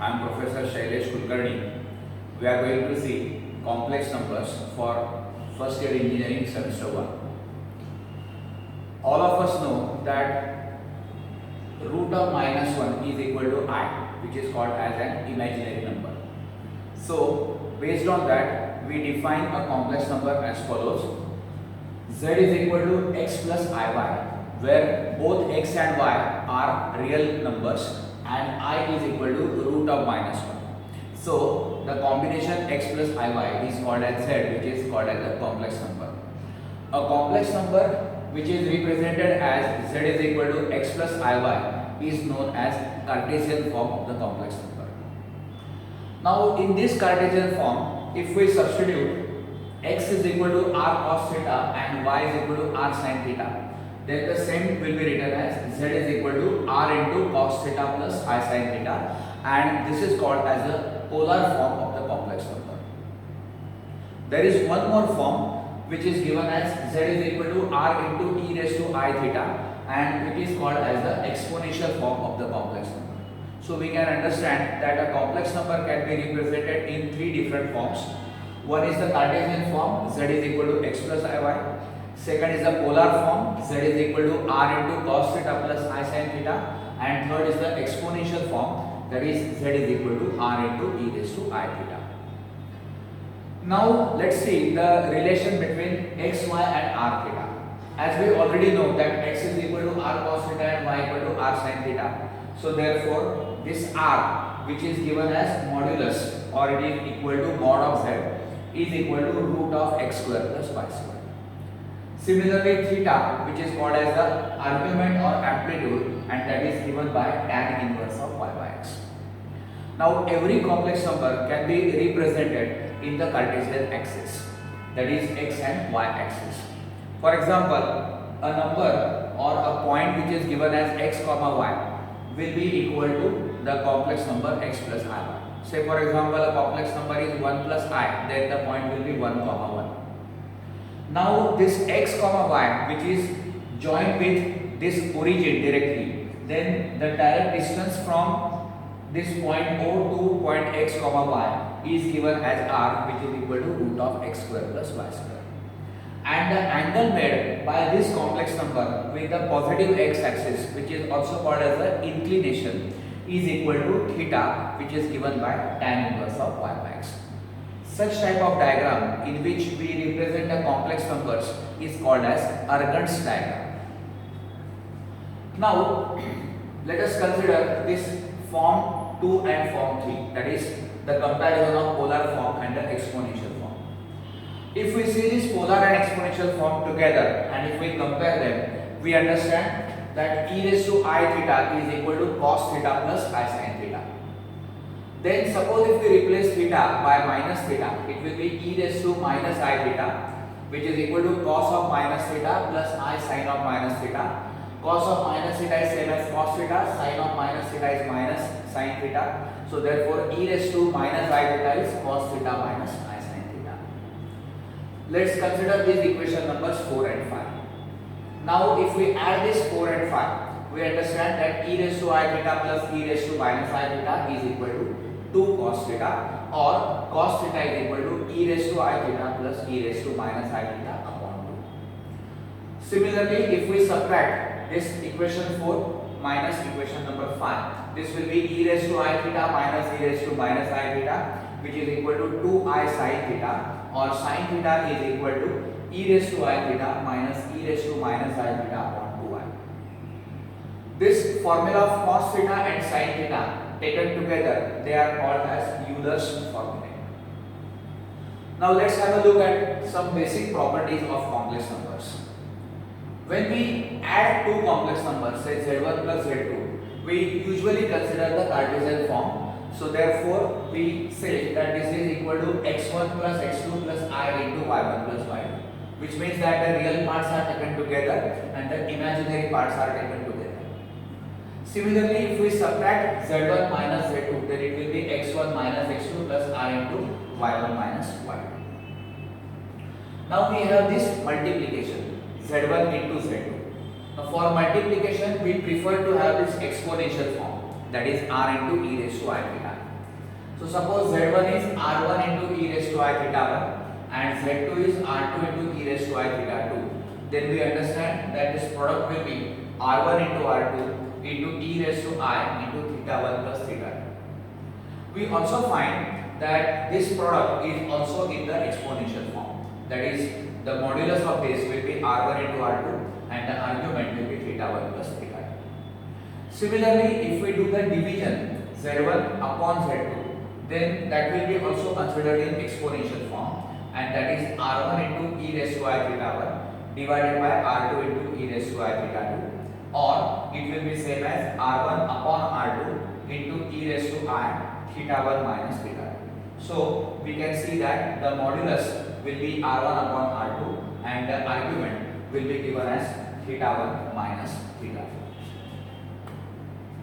I am Professor Shailesh Kulkarni. We are going to see complex numbers for first year engineering semester 1. All of us know that root of minus 1 is equal to I, which is called as an imaginary number. So based on that, we define a complex number as follows. Z is equal to x plus iy, where both x and y are real numbers and I is equal to root of minus 1. So the combination x plus iy is called as z, which is called as a complex number. A complex number which is represented as z is equal to x plus iy is known as Cartesian form of the complex number. Now in this Cartesian form, if we substitute x is equal to r cos theta and y is equal to r sin theta, then the same will be written as z is equal to r into cos theta plus I sin theta, and this is called as the polar form of the complex number. There is one more form which is given as z is equal to r into e raised to I theta, and it is called as the exponential form of the complex number. So we can understand that a complex number can be represented in three different forms. One is the Cartesian form, z is equal to x plus iy. Second is the polar form, z is equal to r into cos theta plus I sin theta. And third is the exponential form, that is z is equal to r into e raised to I theta. Now let's see the relation between x, y and r theta. As we already know that x is equal to r cos theta and y equal to r sin theta. So therefore this r, which is given as modulus, or it is equal to mod of z, is equal to root of x square plus y square. Similarly theta, which is called as the argument or amplitude, and that is given by tan inverse of y by x. Now every complex number can be represented in the Cartesian axis, that is x and y axis. For example, a number or a point which is given as x comma y will be equal to the complex number x plus iy. Say for example, a complex number is 1 plus I, then the point will be 1 comma 1. Now this x comma y, which is joined with this origin directly, then the direct distance from this point O to point x comma y is given as r, which is equal to root of x square plus y square. And the angle made by this complex number with the positive x-axis, which is also called as the inclination, is equal to theta, which is given by tan inverse of y by x. Such type of diagram in which we represent the complex numbers is called as Argand's diagram. Now let us consider this form 2 and form 3, that is the comparison of polar form and the exponential form. If we see this polar and exponential form together and if we compare them, we understand that e raised to I theta is equal to cos theta plus I sin theta. Then suppose if we replace theta by minus theta, it will be e raised to minus I theta, which is equal to cos of minus theta plus I sin of minus theta. Cos of minus theta is same as cos theta, sin of minus theta is minus sin theta. So therefore e raised to minus I theta is cos theta minus I sin theta. Let's consider these equation numbers 4 and 5. Now if we add this 4 and 5, we understand that e raised to I theta plus e raised to minus I theta is equal to 2 cos theta, or cos theta is equal to e raised to I theta plus e raised to minus I theta upon 2. Similarly, if we subtract this equation 4 minus equation number 5, this will be e raised to I theta minus e raised to minus I theta, which is equal to 2I sin theta, or sin theta is equal to e raised to I theta minus e raised to minus I theta upon 2I. This formula of cos theta and sin theta taken together, they are called as Euler's formulae. Now let's have a look at some basic properties of complex numbers. When we add two complex numbers, say z1 plus z2, we usually consider the Cartesian form. So therefore we say that this is equal to x1 plus x2 plus I into y1 plus y2, which means that the real parts are taken together and the imaginary parts are taken together. Similarly, if we subtract z1 minus z2, then it will be x1 minus x2 plus I into y1 minus y2. Now we have this multiplication, z1 into z2. Now for multiplication, we prefer to have this exponential form, that is r into e raised to I theta. So suppose Z1 is R1 into e raised to I theta 1 and Z2 is R2 into e raised to I theta 2. Then we understand that this product will be R1 into R2 into e raised to I into theta 1 plus theta 2. We also find that this product is also in the exponential form. That is, the modulus of this will be R1 into R2 and the argument will be theta 1 plus theta 2. Similarly, if we do the division Z1 upon Z2, then that will be also considered in exponential form, and that is R1 into e raised to I theta 1 divided by R2 into e raised to I theta 2, or it will be same as R1 upon R2 into e raised to I theta 1 minus theta 2. So we can see that the modulus will be R1 upon R2 and the argument will be given as theta 1 minus theta 2.